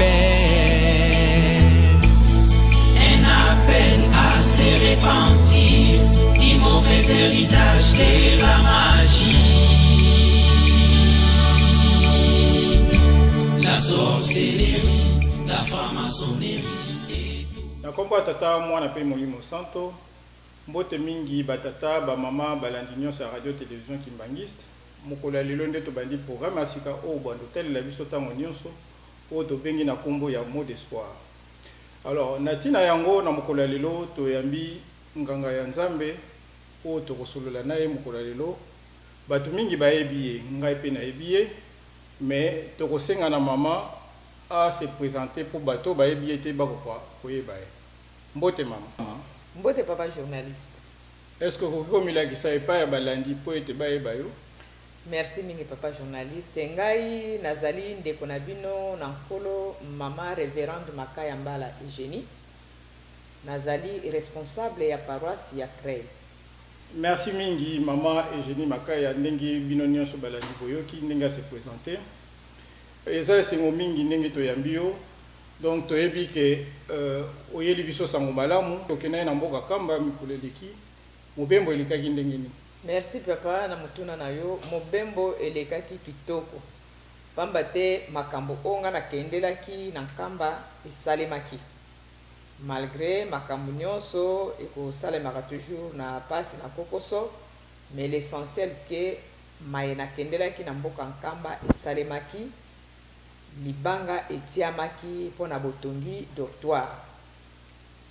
paix. Un appel à se repentir du mauvais héritage de la magie, la sorcellerie, la franc-maçonnerie. Nakombo tata mwana pe molimo santo mbote mingi batata ba mama balandi nyonso ya radio télévision Kimbangiste mokolo lelo nde tobandi programme asika o bando tel la biso tango nyonso o to bengi na kombo ya mot d'espoir. Alors natina yango na mokolo lelo to yambi nganga ya Nzambe o to kosolola naye mokolo lelo batu mingi bayebi ngai pe na yebi mais to kosenga na mama à se présenter pour bateau bayebi ete bakokwa koyeba. Mbote mama. Mbote papa journaliste. Est-ce que vous pouvez me dire pas ya balandi po ete bayeba yo? Merci mingi papa journaliste. Ngai nazali ndeko na bino na nkolo mama révérende Makaya Mbala Eugénie. Nazali responsable ya paroisse ya Crey. Merci mingi mama Eugénie Makaya ndenge bino nyonso balandi boyoki ndenge se présenter. Eza sengo mingi ndenge to yambio. Donc to yebi ke oyeli biso sango malamu tokena na mboka kamba mikuleleki mobembo elikaki ndenge ni. Merci papa na mutuna na yo mobembo elekaki kitoko. Pamba te makambo onga na kendelaki na kamba esalemaki. Malgré makambo nyonso eko salemaka toujours na pasi na kokoso, mais l'essentiel ke maye na kendelaki na mboka nkamba esalemaki. Libanga etiamaki pona botongi dortoir.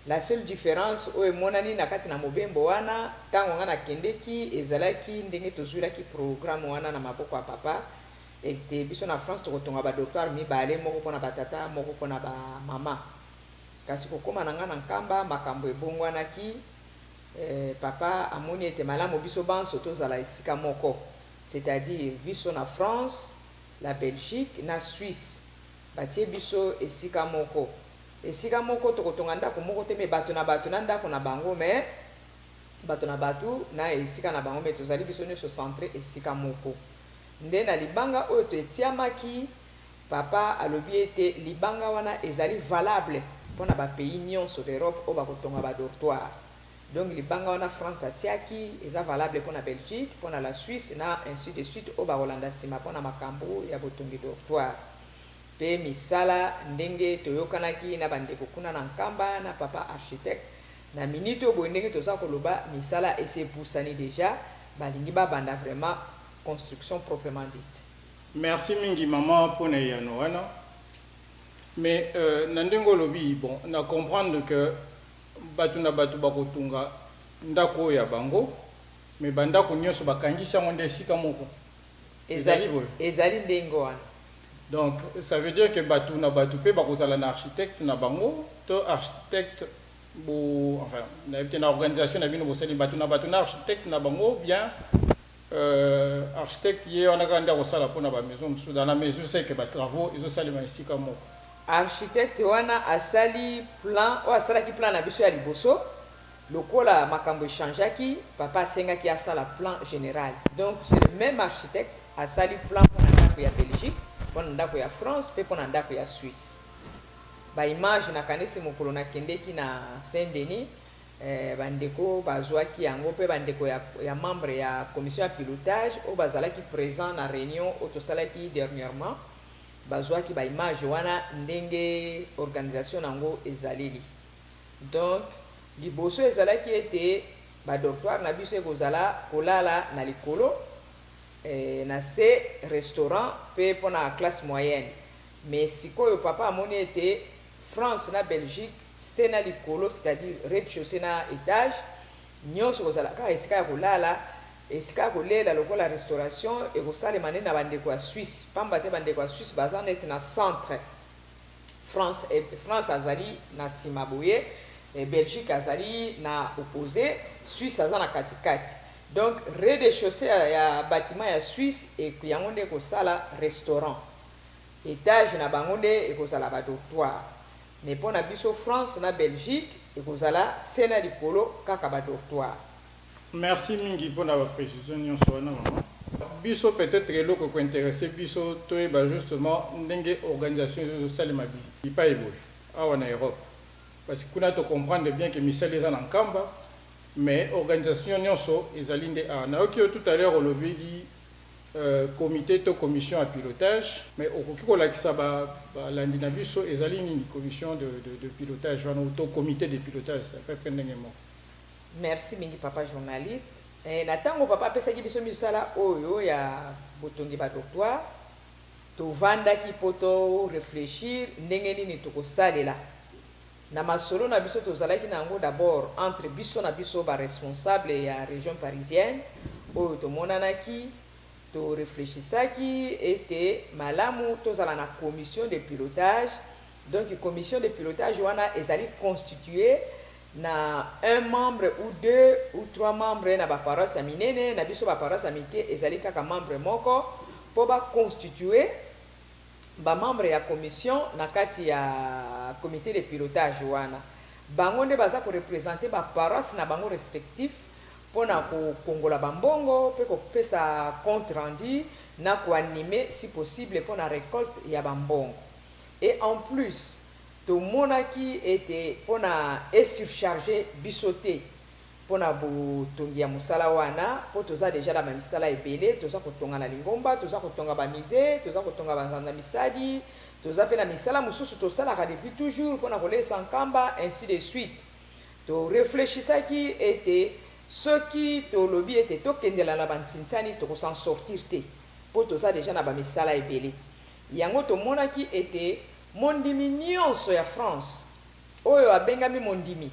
La seule différence o emonani na kati na mobembo wana tango ngana kendeki ezalaki ndenge tozulaki programme wana na maboko ya papa ete biso na France tokotonga ba dortoir mibale moko pona batata moko pona ba mama. Kasi kokoma na ngana nkamba makambo ebongwanaki papa amoni ete malamu biso banso tozala esika moko, c'est-à-dire biso na France, la Belgique na Suisse batie biso esika moko tokotonga ndako moko te me bato na ndako na bango me bato na batu na esika na bango me tozali biso nyonso centré esika moko nde na libanga oyo to etiamaki papa alobi ete libanga wana ezali valable mpona bapays nyonso d'Europe oyo bakotonga badortoir. Donc libanga wana France atiaki eza valable mpona Belgique mpona la Suisse na ainsi de suite oyo bakolanda nsima mpona makambo ya botongi dortoir. Pe misala ndenge toyokanaki na bandeko kuna na nkamba na papa architecte na minute oyo boye ndenge toza koloba misala esepusani déjà balingi babanda vraiment construction proprement dite. Merci mingi mama pona yano wana. Mais na ndenge olobi bon na comprendre que batu na batu bakotunga ndako ya bango mais bandako nyonso bakangisa ngonde esika moko ezali ndenge wana. Donc ça veut dire que batu na batu pe bakozala na architecte na bango to architecte bo enfin na organisation na bino bosali batu na architecte na bango bien architecte ye on a kanda kosala pona ba maison sous dans la maison c'est que ba travaux ils ont salima esika moko. Architecte wana asali plan o asala ki plan na biso ya liboso lokola makambo changeaki papa asengaki asala plan général. Donc c'est le même architecte asali plan pour ndako ya Belgique, pour ndako ya France, pe pour ndako ya Suisse. Ba image na kanisi mokolo na kendeki na Saint-Denis bandeko bazwaki yango pe bandeko ya membre ya commission ya pilotage o bazalaki présent na réunion otosalaki dernièrement. Bazwaki ba image wana ndenge organisation nango ezaleli. Donc liboso ezalaki ete ba dortoir na biso ekozala kolala na likolo na se restaurant pe pona classe moyenne. Mais sikoyo papa amoni ete France na Belgique c'est na likolo, c'est-à-dire rez-de-chaussée na étage nyonso kozala ka esika ya kolala esika kolela lokola restauration et kosalema nde na bandeko ya Suisse pamba te bandeko ya Suisse baza neti na centre France azali na nsima boye Belgique azali na opposé Suisse aza na katikati. Donc rez-de-chaussée ya bâtiment ya Suisse et yango nde kosala restaurant, étage na bango nde ekozala ba dortoir. Mais pour na biso France na Belgique ekozala se na likolo kaka ba dortoir. Merci mingi pour la précision nyonso wana maman. Biso peut-être eloko ko intéressé biso to ba justement ndenge organisation zo salima bi pas évolué en Europe parce que kuna to comprendre bien que misali za na nkamba mais organisation nyonso ezali nde na okio tout à l'heure au lobby di comité to commission à pilotage mais okoki ko lakisa ba landi na biso ezali ni commission de pilotage wana to comité de pilotage ça peut prendre ndenge mo. Merci mingi papa journaliste. Na tango papa apesaki biso misala oyo ya botongi ba doctoire tovandaki po to réfléchir ndenge nini tokosalela na masolo na biso tozalaki nango d'abord entre biso na biso ba responsable ya région parisienne oyo tomonanaki to réfléchisaki ete malamu tozala na commission de pilotage. Donc commission de pilotage wana ezali constituée na un membre ou deux ou trois membres na ba paroisse minene na biso ba paroisse mike ezali kaka membre moko po ba constituer ba membre ya commission na kati ya comité de pilotage wana bango nde baza ko représenter ba paroisse na bango respectif pona ko kongola bambongo pe ko pesa compte rendu na ko animer si possible pona récolte ya bambongo. Et en plus to monaki était pona est surchargé bisoté pona bo tongia musala wana po toza déjà la misala ebele toza kotonga na lingomba toza kotonga ba misé toza kotonga ba nzanda misadi toza pe na misala mususu tosala ka depuis toujours pona kolesa nkamba ainsi de suite to réfléchissaki était ce qui to lobby était to kendela la bantinsani to ko s'en sortir te po toza déjà na ba misala ebele yango to monaki était mondimi nyonso ya France oyo abengami mondimi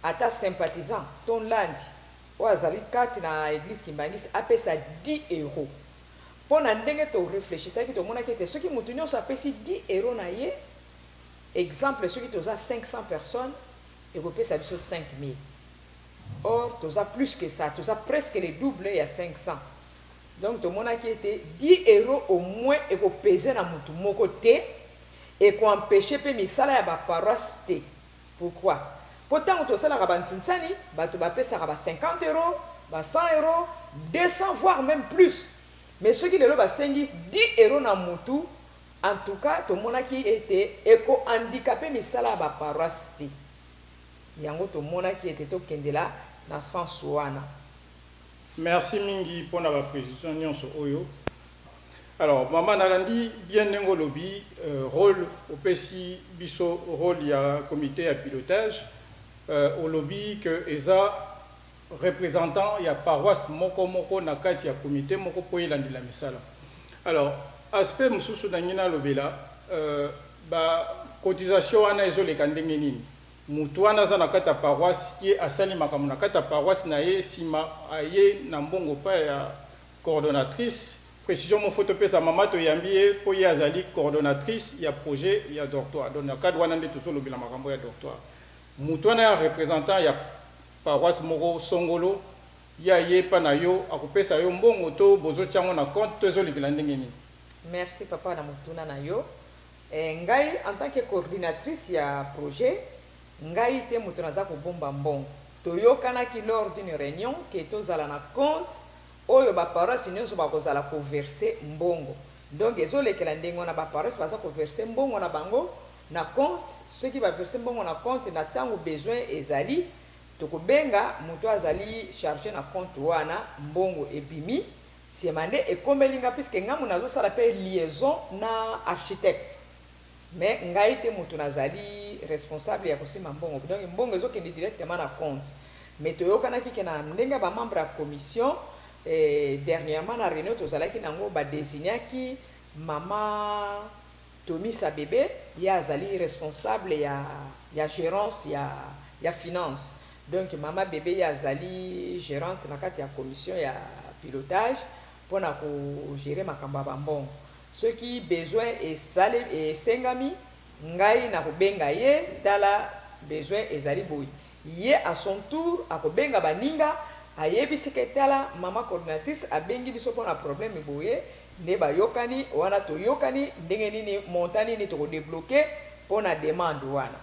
ata sympathisant ton land oyo azali kati na église kimbangisi apesa 10 euros pona ndenge to réfléchissaki tomonaki ete soki mutu nyonso apesi 10 euros na ye exemple soki toza 500 personnes ekopesa biso 5000. Or toza plus que ça toza presque le double ya 500. Donc tomonaki ete 10 euros au moins ekopesa na mutu moko te et qu'on empêche pe misala ya ba paroisse te. Pourquoi? Pourtant to sala ka bantsinsani bato ba pesa ka ba 50 euros, ba 100 euros, 200 voire même plus. Mais ceux qui le ba 10 euros na mutu en tout cas to monaki était éco handicapé misala ya ba paroisse te. Yango to monaki était to kendela na sens wana. Merci mingi pour la précision nyonso oyo. Alors, maman Nalandi, bien nengo lobby, rôle au PSI, biso rôle il y a comité à pilotage, au lobby que ESA représentant il y a paroisse moko moko nakati ya comité moko poye landi la misala. Alors, aspect mususu nangina lobela, ba cotisation wana ezo le kandenge nini. Mutu wana za nakata paroisse qui est asali makamu nakata paroisse na ye sima aye na mbongo pa ya coordonnatrice. Précision mon photo pesa mama to yambié po ya zali coordonnatrice ya projet ya doctoire donc na cadre wana ndeto solo bila makambo ya doctoire mutu wana représentant ya paroisse moko songolo ya ye pa na yo akopesa yo mbongo to bozo chango na compte to zo libila ndenge ni. Merci papa na mutuna na yo ngai en tant que coordinatrice ya projet ngai te mutuna za ko bomba mbongo to yokana ki lors d'une réunion que tozala na compte oyo ba paroisse nyonso bakozala ko verser mbongo. Donc ezolekela ndenge wana ba paroisse baza ko verser mbongo na bango na compte ceux qui va verser mbongo na compte na tango besoin ezali tokobenga mutu azali chargé na compte wana mbongo ebimi siemande ekomelinga puisque ngamu nazo sala pe liaison na architecte mais ngai te mutu nazali responsable ya kosima mbongo donc mbongo ezokende directement na compte mais toyokanaki ke na ndenge ba membre ya commission. Et dernièrement na réunion tozalaki nango ba désignaki mama Tomi Sabebe ya azali responsable ya gérance ya finance. Donc mama bébé ya azali gérante na kati ya commission ya pilotage pona ko gérer makamba bambongo. Ce qui besoin et sale et sengami ngai na kobenga ye tala besoin ezali boy. Ye à son tour akobenga baninga ayebi seketala mama coordinatrice abengi biso pona problème boye ne ba yokani wana to yokani ndenge nini montani ni to débloquer pona demande wana.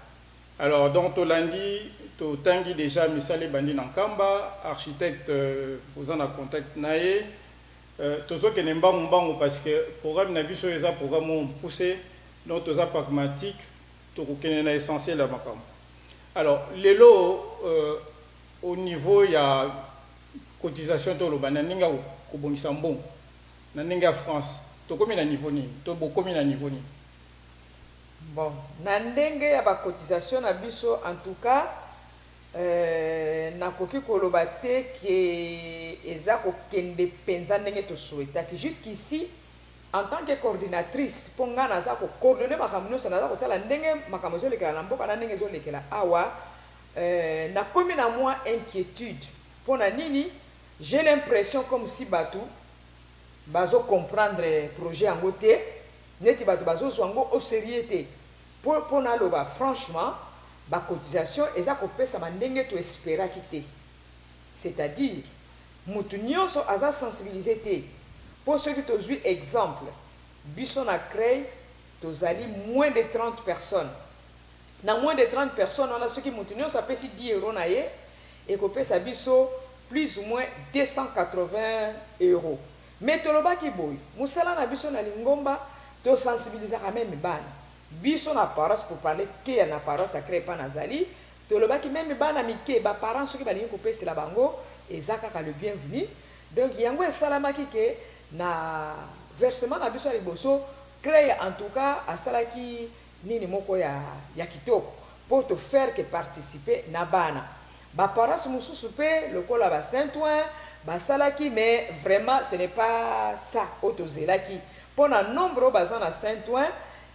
Alors donc to lundi to tangi déjà misale bandi nankamba architecte posant en contact nae tozokende mbangu parce que programme na biso eza programme poussé donc toza pragmatique tokokende na essentiel ya makambo. Alors lelo au niveau ya cotisation toloba na ninga kobongisa mbongo na ninga France tokomi na niveau nini to bokomi na niveau nini? Bon, na ndenge ya ba cotisation na biso en tout cas nakoki koloba te ke eza kokende penza ndenge to souhaita que jusqu'ici en tant que coordinatrice mpo nga naza kocoordonne makambo nyonso naza kotala ndenge makambo ezolekela na mboka na ndenge ezolekela awa nakomi na mwa inquiétude mpo na nini j'ai l'impression comme si bato bazo comprendre projet yango te neti bato bazozwa yango au sérieux te mpo naloba franchement bacotisation eza kopesama ndenge to esperaki te, c'est-à-dire mutu nyonso aza sensibilisé te mpo soki tozwi exemple biso na CREI tozali moins de 30 personnes na moins de 30 personnes wana soki mutu nyonso apesi 10 euros na ye ekopesa biso plus ou moins 280 euros. Mais tolobaki boy musala na biso na lingomba to sensibilisaka même bana biso na paroisse pour parler que ya na paroisse à CREI pa nazali tolobaki même bana mike ba parents soki balingi kopesela bango ezaka ka le bienvenu. Donc yango esalamaki ke na versement na biso ya liboso CREI en tout cas asalaki nini moko ya kitoko pour te faire que participer na bana ba paroisse mususu pe lokola ba Saint-Ouen basalaki, mais vraiment ce n'est pas ça autozelaki pour na nombre baza na Saint-Ouen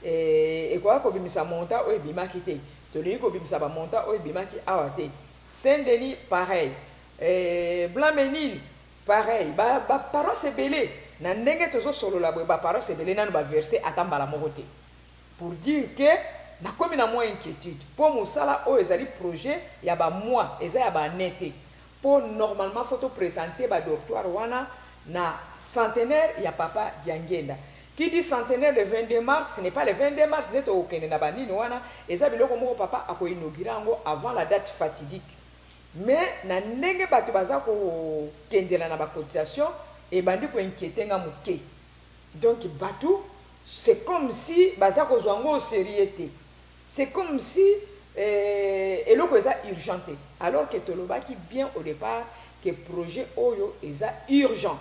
et quoi ko bimisa monta o bimaki te to li ko bimisa ba monta o bimaki awate. Saint-Denis pareil, Blanc-Ménil pareil, ba paroisse belé na ndenge tozo solo la ba paroisse belé na ba verser atambala moko te pour dire que na komi na moins inquiétude pour musala o ezali projet ya ba mois eza ya ba nete pour normalement photo présenter ba dortoir wana na centenaire ya papa Diangenda. Qui dit centenaire le 22 mars, ce n'est pas le 22 mars d'être au Kenya banini wana eza biloko moko papa ako inaugurer ngo avant la date fatidique. Mais na ndenge bato baza ko kendela na ba cotisation et bandi ko inquiéter nga muke. Donc bato c'est comme si baza ko zwango au sérieux te. C'est comme si eloko eza urgenté alors que tolobaki bien au départ que projet oyo eza urgent.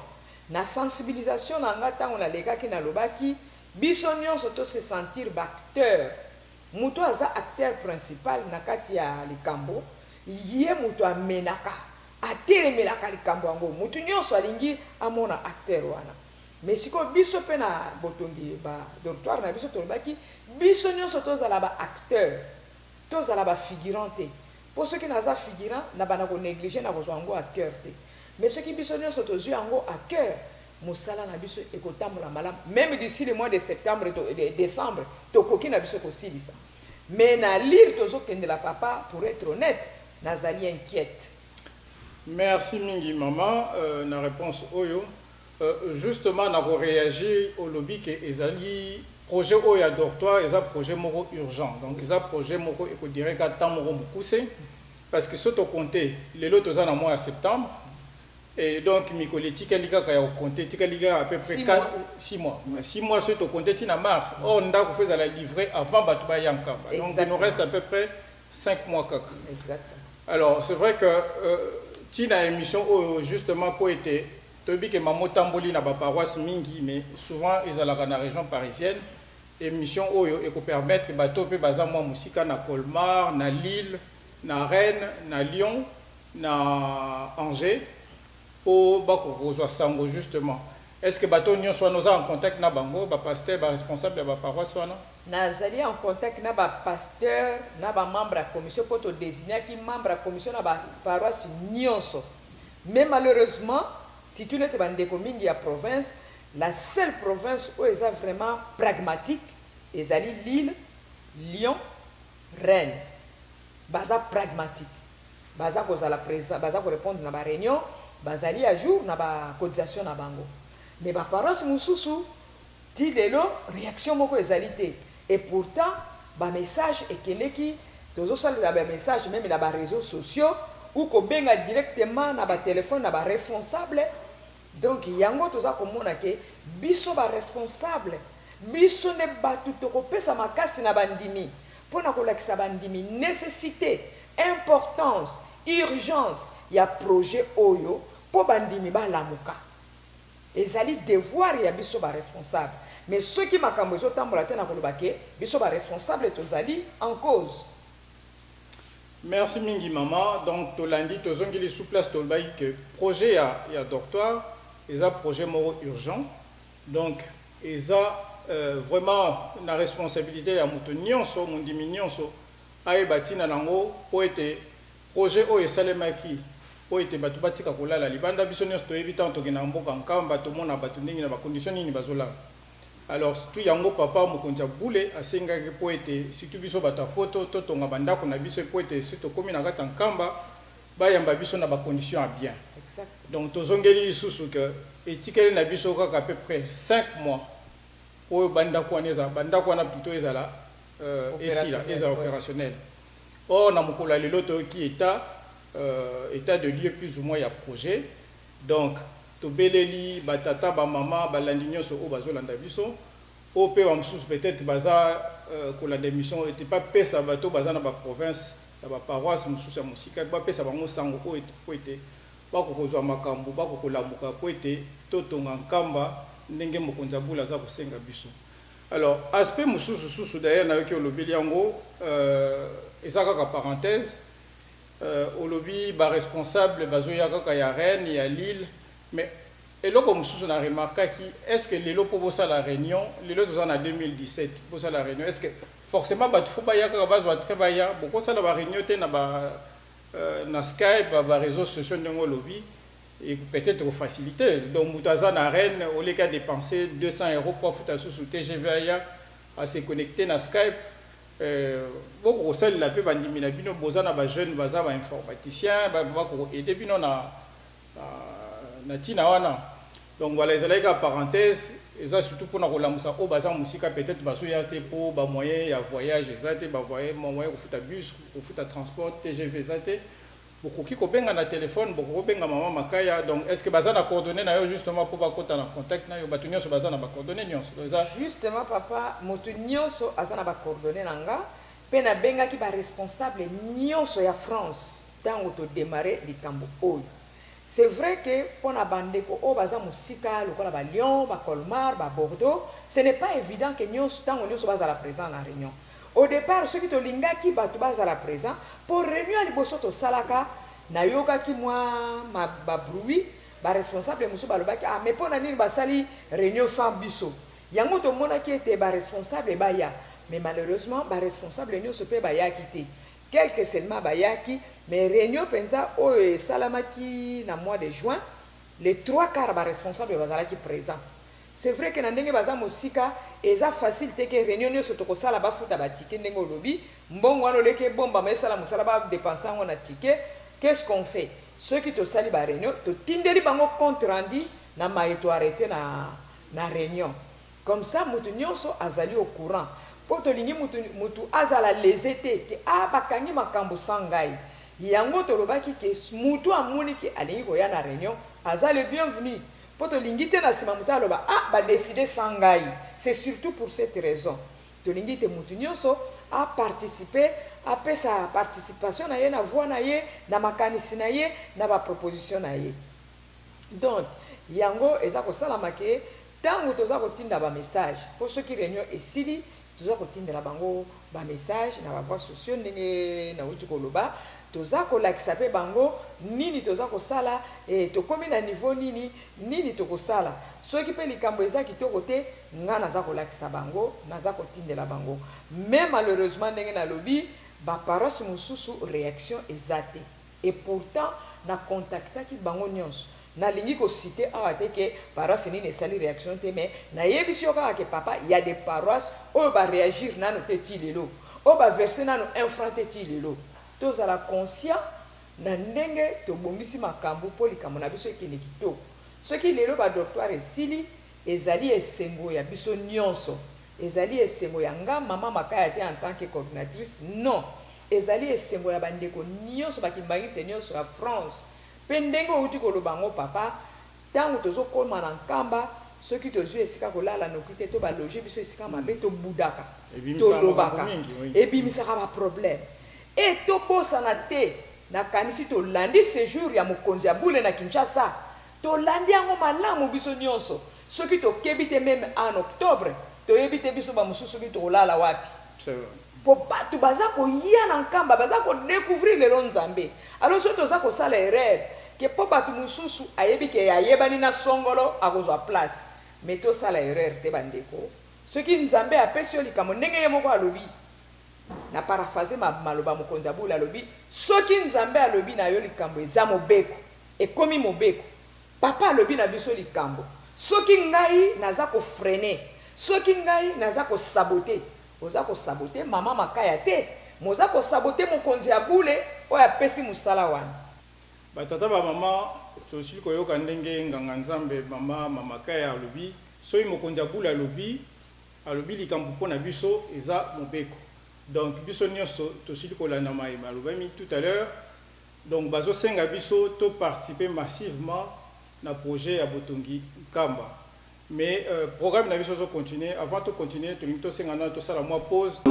Na sensibilisation na nga tango na lekaki na lobaki biso nyonso to se sentir acteur. Muto aza acteur principal na kati ya likambo ye muto amenaka atelemelaka likambo yango mutu nyonso alingi amona acteur wana. Mais siko biso pe na botongi ba dortoir na biso tolobaki biso nyonso tozala ba acteur tozala ba figurant te pour ceux qui naza figurant na bana ko négliger na kozwa yango à cœur te. Mais ceux qui biso nyonso tozwi yango à cœur musala na biso ekotambola malamu même d'ici le mois de septembre de décembre tokoki na biso kosilisa. Mais na lire tozokende la papa pour être honnête nazali inquiète. Merci mingi maman na réponse oyo justement na réagir au lobby que ezali projet oyo dortoir eza projet moko urgent donc eza projet moko eko dire ka temps moko poussé parce que soto compter les lots toza na mois de septembre et donc mikoli tikalika ka ya compter tikalika à peu près 6 mois 6 mois soto compter tina mars on nda ko faire la livrer avant batu ba yankamba donc il nous reste à peu près 5 mois kaka. Exactement. Alors c'est vrai que tina émission justement pour être tobi que mamo tamboli na ba paroisse mingi mais souvent ils ont la région parisienne émission oyo et ko permettre ba topé baza moi musika na Colmar na Lille na Rennes na Lyon na Angers pour ba ko rejoindre sango justement. Est-ce que bato nyonso nous en contact na bango ba pasteur ba responsable ba paroisse wana nazali en contact na ba pasteur na ba membre à commission pour te désigner qui membre à commission na ba paroisse nyonso. Mais malheureusement si tu n'es pas en province, la seule province où ils sont vraiment pragmatique, ils sont Lille, Lyon, Rennes. Baza pragmatique. Baza ko za la présidence, baza ko répondre na ba réunion, bazali à jour na ba cotisation na bango. Mais ba paroisse mususu ti lelo réaction moko ezalité et pourtant ba message ekeleki tozo sala ba message même na ba réseaux sociaux ou ko benga directement na ba téléphone na ba responsable Donc yango toza komona ke biso ba responsable biso ne batu tokopesa makasi na bandimi pona kolakisa bandimi nécessité importance urgence ya projet oyo po bandimi balamuka ezali devoir ya biso ba responsable mais ceux qui makambo ezotambola te na koloba ke biso ba responsable tozali en cause. Merci mingi maman. Donc tolandi tozongeli sous place tolbaï que projet ya docteur et un projet moro urgent. Donc eza vraiment la responsabilité à mutonionso mundiminionso aebatina nango po ete projet o esalemaki po ete batu batika kolala libanda biso nyonso toyebi tanto kena mboka nkamba tomona batu ndenge na ba condition nini bazola. Alors tout yango papa mokonja boule asengaki po ete surtout biso bata photo to tonga bandako na biso po ete surtout komi na kata nkamba bayamba biso na ba condition à bien. Exact. Donc tozongeli susu que etikeli na biso kaka à peu près 5 mois pour bandako wana plutôt ezala ezala opérationnel. Or na mokolo lelo to ki état de lieu plus ou moins ya projet. Donc to beleli batata ba mama balandi nyonso o bazolanda biso o pe wa msusu peut-être baza ko la démission était pas pesa bato baza na ba province na ba paroisse msusu ya musika ba pesa bango sango o ete bako kozwa makambo bako kolamuka po ete totonga nkamba ndenge mokonza bula za kosenga biso. Alors aspect msusu d'ailleurs na yoki olobeli yango eza kaka parenthèse olobi ba responsable bazoya kaka ya Rennes ya Lille. Mais eloko mususu na remarquaki est-ce que lelo po bosa la réunion lelo toza na 2017 bosa la réunion est-ce que forcément bat fo ba ya ka bazwa très ba ya boko sala ba réunion te na ba na Skype ba réseaux sociaux ndongo lobby et peut-être faciliter donc mutaza na Rennes au lieu qu'à dépenser 200 € pour foutre sous TGV à se connecter na Skype boko sala la pe bandimi na bino boza na ba jeune baza ba informaticien ba ko aider bino na tina wana. Donc voilà, les là parenthèse et ça surtout pour na kolamusa o baza musika peut-être baso ya te po ba moyen ya voyage ezate ba moyen ko futa bus ko futa transport TGV ezate beaucoup ki ko benga na téléphone beaucoup benga mama makaya. Donc est-ce que baza na coordonner na yo justement pour ba kota na contact na yo batu nyonso baza na ba coordonner nyonso justement papa motu nyonso azana ba coordonner nanga pe na benga ki ba responsable nyonso ya France tango to démarrer likambo oyo. C'est vrai que pour la bande ko baza musika lokola ba Lyon, ba Colmar, ba Bordeaux, ce n'est pas évident que nous tango nous baza la présent la réunion. Au départ ceux qui to linga ki batu baza la présent pour réunion liboso to salaka na yoka ki moi ba bruit ba responsable musu ba lobaki mais pour na nini ba sali réunion sans biso. Yango to mona ki était ba responsable ba ya mais malheureusement ba responsable nous se peut ba ya quitter. Quelques seulement ba ya ki mais réunion penza o salamaki na mois de juin les 3/4 ba responsable bazala ki présent. C'est vrai que na ndenge baza musika eza facile te que réunion nyo soto ko sala ba futa ba ticket ndenge olobi mbongo wana leke bomba mais sala musala ba dépenser on a ticket. Qu'est-ce qu'on fait? Ceux qui te sali ba réunion to tindeli bango compte rendu na maïto arrêté na réunion. Comme ça mutu nyonso azali au courant. Po to lingi mutu azala lésete ke bakangi makambo sangai. Yango to lobaki ke mutu amoni ki alingi ko ya na réunion azale bienvenu. Poto lingite na sima mutu aloba ba décider sangai. C'est surtout pour cette raison. To lingite mutu nyonso a participer a pe sa participation na ye na voix na ye na makanisi na ye na ba proposition na ye. Donc yango eza ko sala make tango toza ko tinda ba message pour ceux qui réunion esili toza ko tinda la bango ba message na ba voix sociaux ndenge na uti ko loba toza ko lakisa pe bango nini toza ko sala et to komi na niveau nini to ko sala ceux qui pe likambo eza kitoko te ngana za ko lakisa bango na za ko tindela bango mais malheureusement ndenge na lobi ba paroisse mususu réaction ezate et pourtant na contactaki bango nyonso na lingi ko citer awa te ke paroisse nini sali réaction te mais na yebisi yoka ke papa il y a des paroisses o ba réagir nanu te ti lelo o ba verser nanu infranté ti lelo tozala conscient na ndenge to bombisi makambo po likambo na biso ekende kitoko soki lelo ba doctoire esili ezali esengo ya biso nyonso ezali esengo ya nga mama makaya te en tant que coordinatrice non ezali esengo ya bandeko nyonso bakimbangisi nyonso ya France pe ndenge outi koloba ngo papa ntango tozokoma na nkamba soki tozwi esika kolala noki te to baloge biso esika mabe tobudaka tolobaka ebimisaka baproblème e tobosana te nakanisi tolandi séjour ya mokonzi ya bule na Kinshasa tolandi yango malamu biso nyonso soki tokebi te meme en octobre toyebi te biso bamosusu soki tokolala wapi po bato baza koya na nkamba baza kodécouvrir lelo nzambe alors soki toza kosala erreur ke po bato mosusu ayebi ke ayebani na songolo akozwa place mais tosala erreur te bandeko soki nzambe apesi yo likambo ndenge ye moko alobi na paraphrase maloba mokonzi abula alobi soki nzambe alobi na yo likambo eza mobeko ekomi mobeko papa alobi na biso likambo soki ngai naza kofrene soki ngai naza kosabote oza kosabote mama makaya te moza kosabote mokonzi ya bule oyo apesi mosala wana batata bamama tosili koyoka ndenge nganga nzambe mama makaya alobi soki mokonzi ya bule alobi likambo mpona biso eza mobeko donc biso nyonso tosili kolanda mayema alobami tout à l'heure donc bazosenga biso to participer massivement na projet ya botongi nkamba mais programme na biso zo continuer avant de continuer tolingi tosenga na tosala mwa pause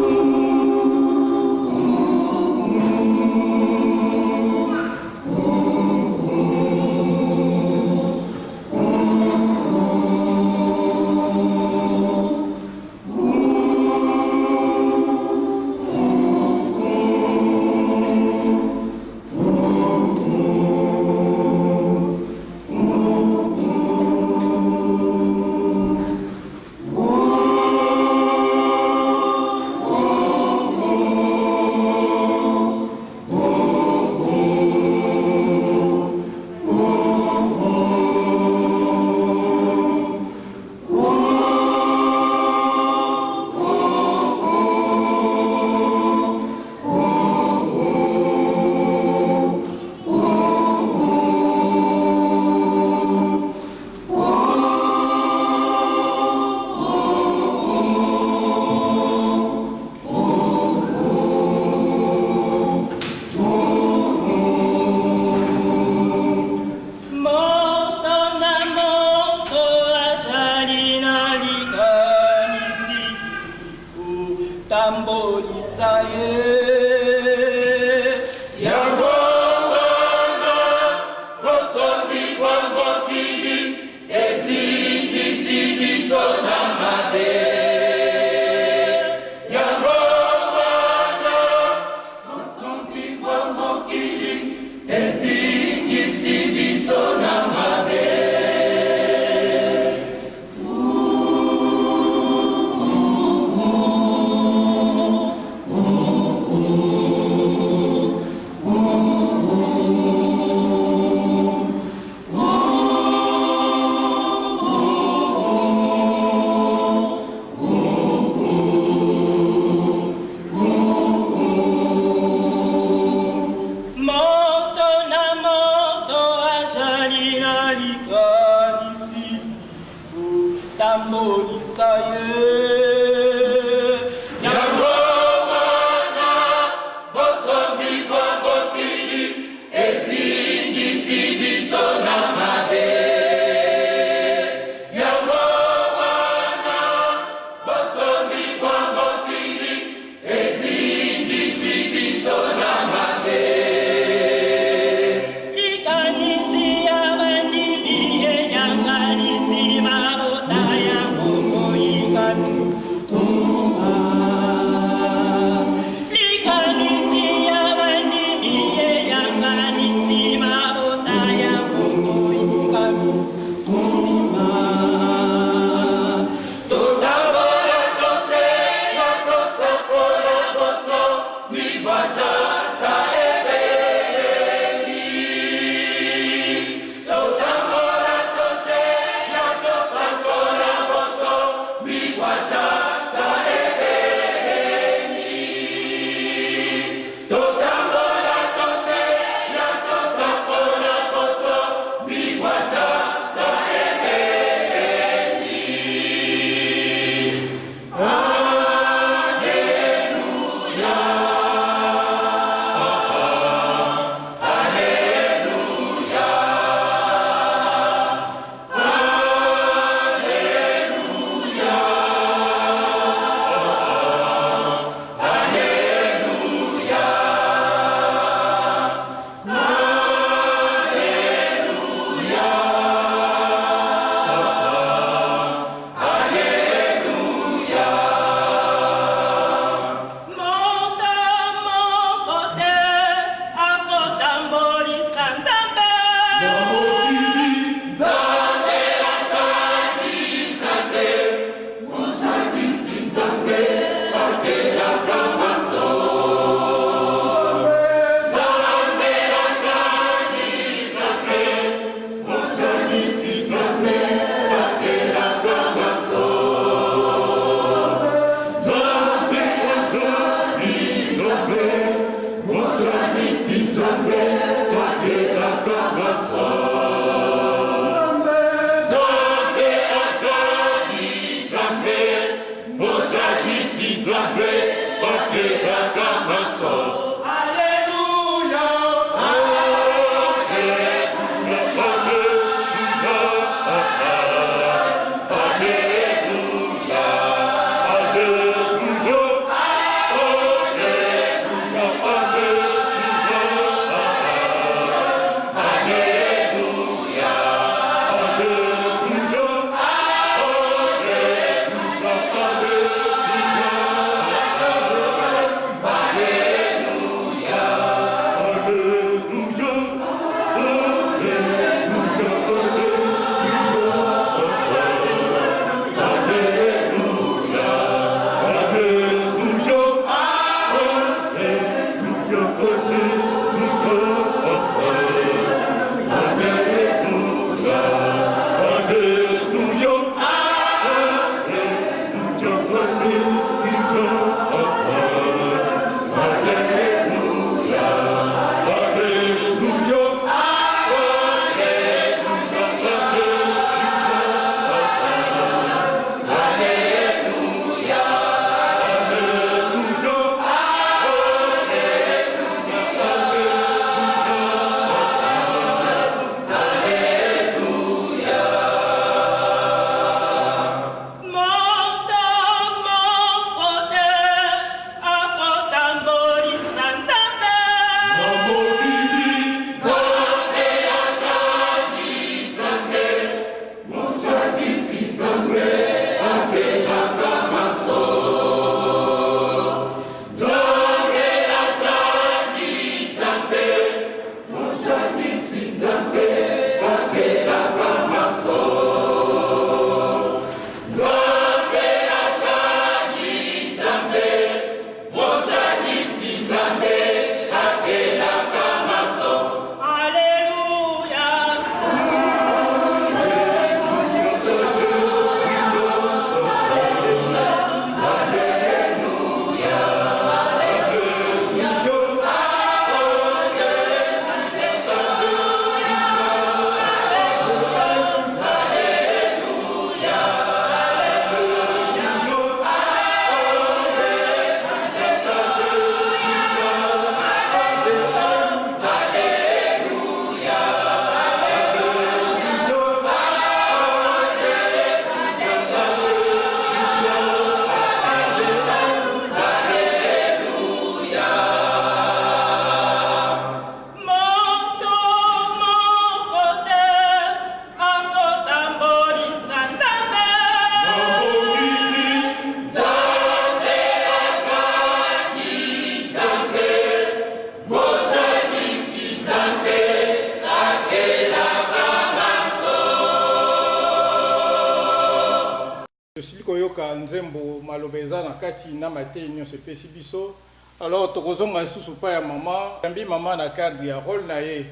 nzembo malobeza na kati na mate nyonso epesi biso. Alors tokozonga susu pa ya mama yambi mama na cadre ya rôle na ye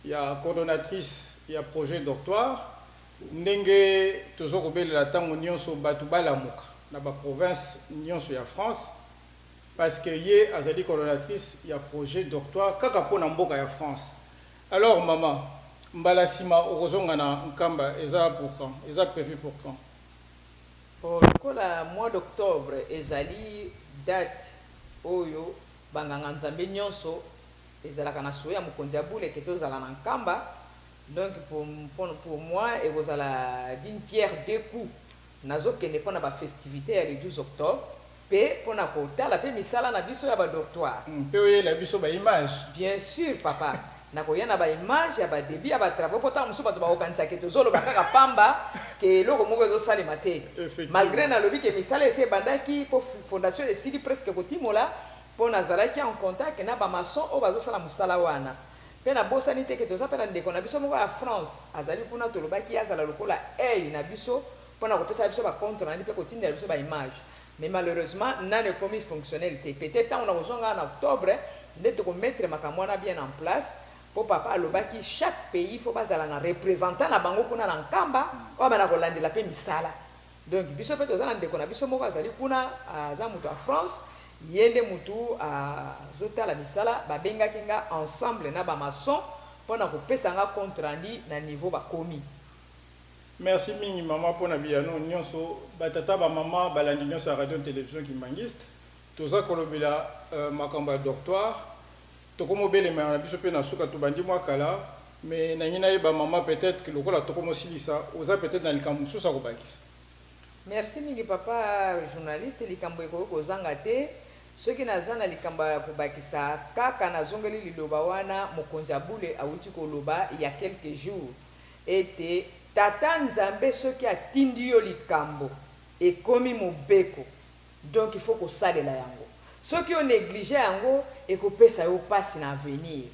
ya coordonnatrice ya projet doctoire ndenge tozokobelela ntango nyonso bato balamuka na baprovince nyonso ya France parce que ye azali coordonnatrice ya projet doctoire kaka mpona mboka ya France. Alors maman mbala sima okozonga na nkamba eza pour quand, eza prévu pour quand? Pour le mois d'octobre ezali date oyo banganga nzambe nyonso ezalaka na souya mokonzi ya bule ke tozala na nkamba. Donc pour moi ekozala d'une pierre deux coups nazokende mpona bafestivité ya le 12 octobre pe mpona kotala pe misala na biso ya badoctoire pe oyela biso baimage. Bien sûr papa nakoya na baimage ya badébut ya batravaux mpo ntango mosusu bato bakokanisa ke tozoloba kaka pamba ke eloko moko ezosalema te malgré nalobi ke misala esi ebandaki mpo fondation esili presque kotimola mpo nazalaki en contact na bamason oyo bazosala mosala wana mpe nabosani te ke toza mpe na ndeko na biso moko ya France azali kuna tolobaki azala lokola ei na biso mpona kopesa biso bacompte nani mpe kotindela biso baimage mais malheureusement nani ekomi fonctionnel te peut-être ntango nakozonga na octobre nde tokomettre makambo wana bien en place po papa alobaki chaque pays faut bazala na représentant na bango kuna na nkamba oyo bana kolandela mpe misala. Donc biso mpe toza na ndeko na biso moko azali kuna aza moto ya France ye nde motu azotala misala babengaki nga ensemble na bamason mpona kopesa nga compte rendu na niveau bakomi. Merci mingi maman pour nabiano nyonso batata ba maman balandi nyonso ya radio télévision Kimbangiste toza kolobela makamba doctoire tokomo bele na biso pe na suka to bandi mwa kala mais na nyina ba maman peut-être que lokola tokomo silisa oza peut-être na likambo susa ko bakisa. Merci mingi papa journaliste likambo eko kozanga te soki naza na likambo ya kobakisa kaka nazongeli liloba wana mokonzi abule awuti koloba il y a quelques jours ete tata nzambe soki atindi yo likambo ekomi mobeko donc il faut kosalela yango soki o néglige yango ekopesa yo pasi na avenir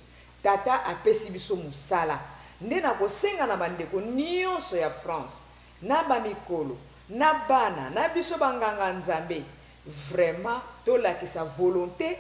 tata apesi biso musala nde na kosenga na bandeko nyonso ya France na bamikolo na bana na biso banganga nzambe vraiment tolakisa volonté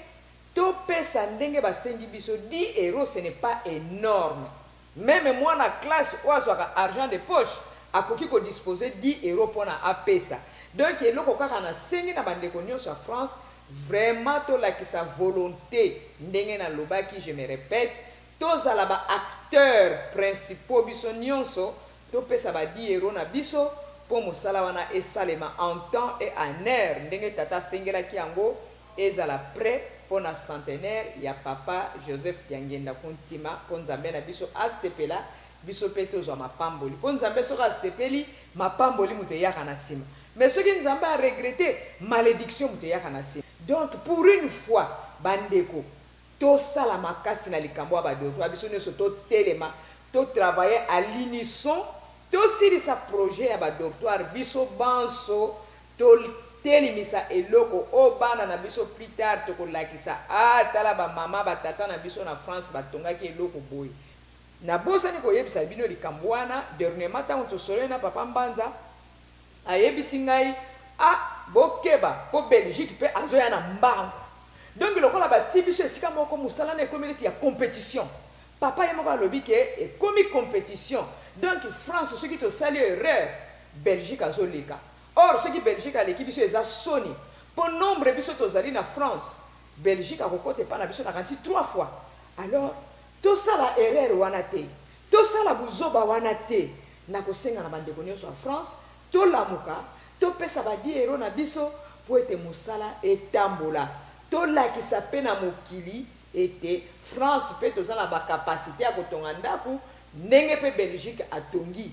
topesa ndenge basengi biso 10 euros ce n'est pas énorme. Même moi na classe ou azwaka argent de poche akoki ko disposer 10 euros pour na apesa. Donc eloko kaka na sengi na bandeko nyonso ya France vraiment tolakisa volonté ndenge na lobaki je me répète tozala ba acteurs principaux biso nyonso topesa ba 10 euros na biso pour mosala wana esalema en temps et en heure ndenge tata sengelaki yango ezala prêt pour na centenaire ya papa Joseph Yangenda Kuntima pour nzambe na biso asepela biso pe tozwa mapamboli pour nzambe soka asepeli mapamboli muto yaka na sima mais soki nzambe a regretté malédiction muto yaka na sima. Donc pour une fois bandeko to sala makasi na likambo ba docteur biso nyonso to telema to travailler à l'unisson to silisa projet ya ba docteur biso banso to telimisa eloko o bana na biso plus tard to kolakisa tala ba mama ba tata na biso na France batongaki eloko boy na bosani ko yebisa bino likambo wana dernièrement tant to solo na papa Mbanza ayebisi ngai bokeba po Belgique pe azoya na mbango donc lokola bati biso esika moko musala na community ya compétition papa yemoko alobi ke komi compétition donc France ce qui to sali erreur Belgique azoleka. Or ce qui Belgique a l'équipe biso eza soni pour nombre biso tozali na France Belgique a kokote pa na biso na kanti 3 fois alors to sala erreur wana te to sala buzoba wana te na kosenga na bandeko nyonso ya France to lamuka to pesa ba 10 euros na biso po ete musala etambola to lakisa pe na mokili ete France pe tozala ba capacité ya kotonga ndaku ndenge pe Belgique atongi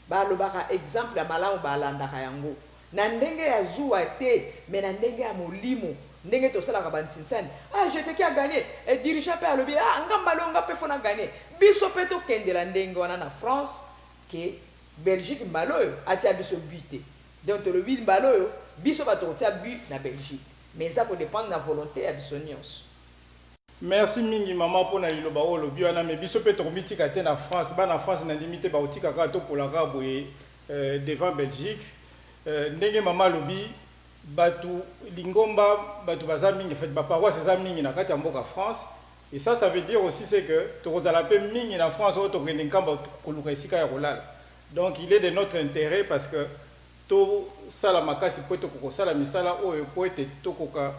balobaka exemple ya malamu balandaka yango na ndenge ya zuwa te mais na ndenge ya molimo ndenge tosalaka bansinsani j'étais qui a gagné et dirigeant pe alobi ngamba longa pe fona gagné biso pe to kendela ndenge wana na France ke Belgique mbaloyo atia biso buté donc le wil mbaloyo biso ba to tia but na Belgique mais ça peut dépendre de la volonté ya biso nyonso. Merci mingi maman pour na liloba o lobi wana mais biso pe to mitika te na France ba na France na limité ba otika ka to polaka boye devant Belgique ndenge mama lobi batu lingomba batu baza mingi fait ba paroisse za mingi na kati ya mboka France et ça veut dire aussi c'est que to kozala pe mingi na France o to kende nkamba koluka esika ya kolala. Donc il est de notre intérêt parce que to sala makasi po to ko sala misala o po ete to koka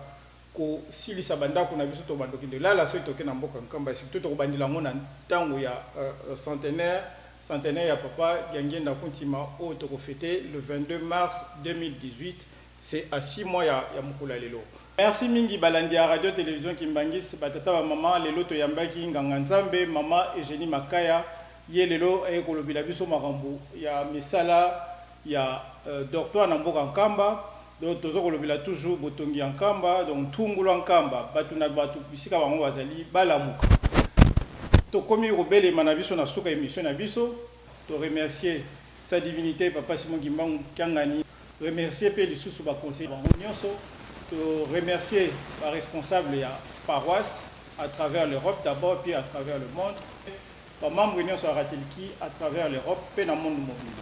ko silisa bandako na biso to bandoki de la so to ke na mboka nkamba surtout to bandila ngona tango ya centenaire ya papa Yangenda Kuntima o to ko fêter le 22 mars 2018 c'est à 6 mois ya mukula lelo. Merci mingi balandi ya radio télévision Kimbangiste batata ba maman lelo to yambaki nganga nzambe mama Eugénie Makaya ye lelo e ko lobila biso makambo ya misala ya docteur na mboka nkamba donc tozo ko lobila toujours botongi nkamba donc tungulu nkamba batu na batu bisika bango bazali balamuka to komi robele manabiso na suka émission na biso to remercier sa divinité papa Simon Gimbangu Kangani remercier pe lisusu ba conseil bango nyonso to remercier ba responsable ya paroisse à travers l'Europe d'abord puis à travers le monde ba membre nyonso ya Ratelki à travers l'Europe pe na monde mobile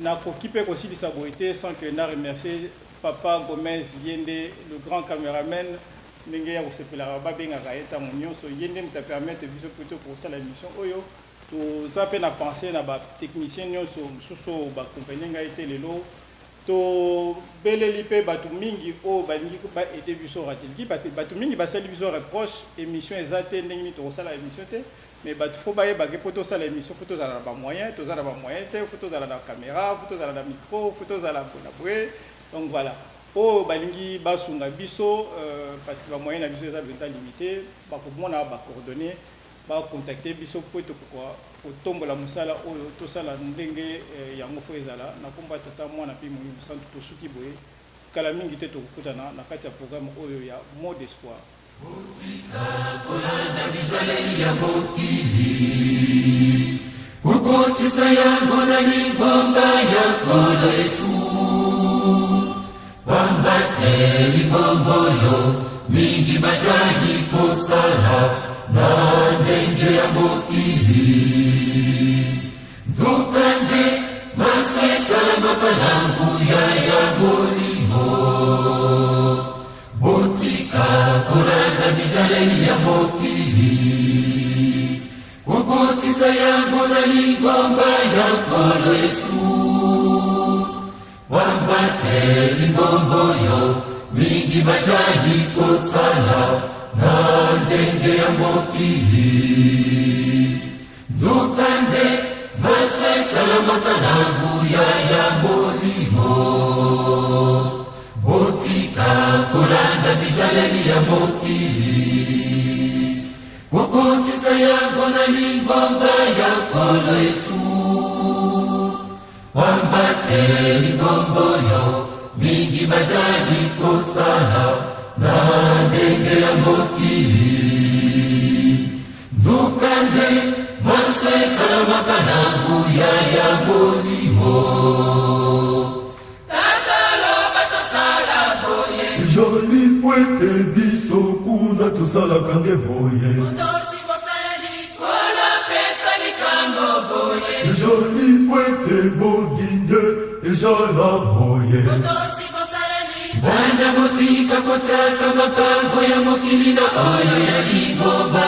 na kokipe ko silisa boité sans que na remercier papa Gomez Yende le grand caméraman ndenge ya kosepela ba benga kaeta nyonso Yende mta permettre biso plutôt pour ça la émission oyo to za pe na penser na ba technicien nyonso mususu ba compagnie nga été lelo to beleli pe batu mingi o balingi ba aider biso Ratelki batu mingi ba sali biso reproche émission ezate ndenge ni to sala émission te mais bato fo bayeba ke po tosala émission fo tozala na bamoyen tozala na bamoyen te fo tozala na caméra fo tozala na micro fo tozala bona boye donc voilà oyo balingi basunga biso parce que bamoyen na biso eza benta limité bakomona bacoordonné bacontacte biso po tokoka kotombola mosala oyo tosala ndenge yango fo ezala na komba tata mwana mpe moyimu santu tosuki boye kala mingi te tokokutana na kati ya programme oyo ya mot d'espoir. Kolanda bizaleli ya mokili ukotisa yango na lingomba ya kolo Yesu bambate lingombo yo mingi bajani kosala na ndenge ya mokili nzokande masesala makalangu ya molimo botika kolanda bizaleli ya mokili ukotisa yango na lingomba ya kolo Yesu wambate lingombo yo mingi bajani kosala na ndenge ya mokili nzokande masesala makalangu ya molimo botika kolanda bizaleli ya mokili ukotisa yango na lingomba ya kolo Yesu wambate lingombo yo mingi bajani kosala na ndenge ya mokili nzokande masesala makalangu ya molimo joli kwete biso kuna tosalaka nge boye joli kwete boginde ejala boye banda botika kotaka makambo ya mokili na oyo ya lingomba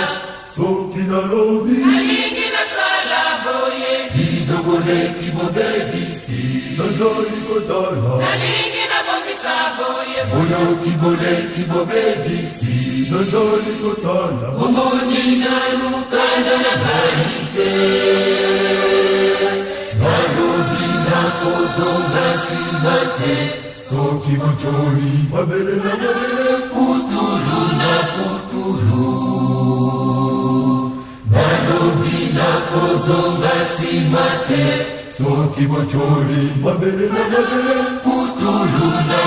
soki nalobi nalingi nasala boye lidoboleki bobebisi najali kotala nalingi nabongisa boye boyoki boleki bobebisi najali kotala omoni nalukanda na ngai te nalobi nakozonga nsima te soki bojoli mabele na mabele putulu na putulu nalobi nakozonga nsima te soki bojoli mabele na mabele putulu na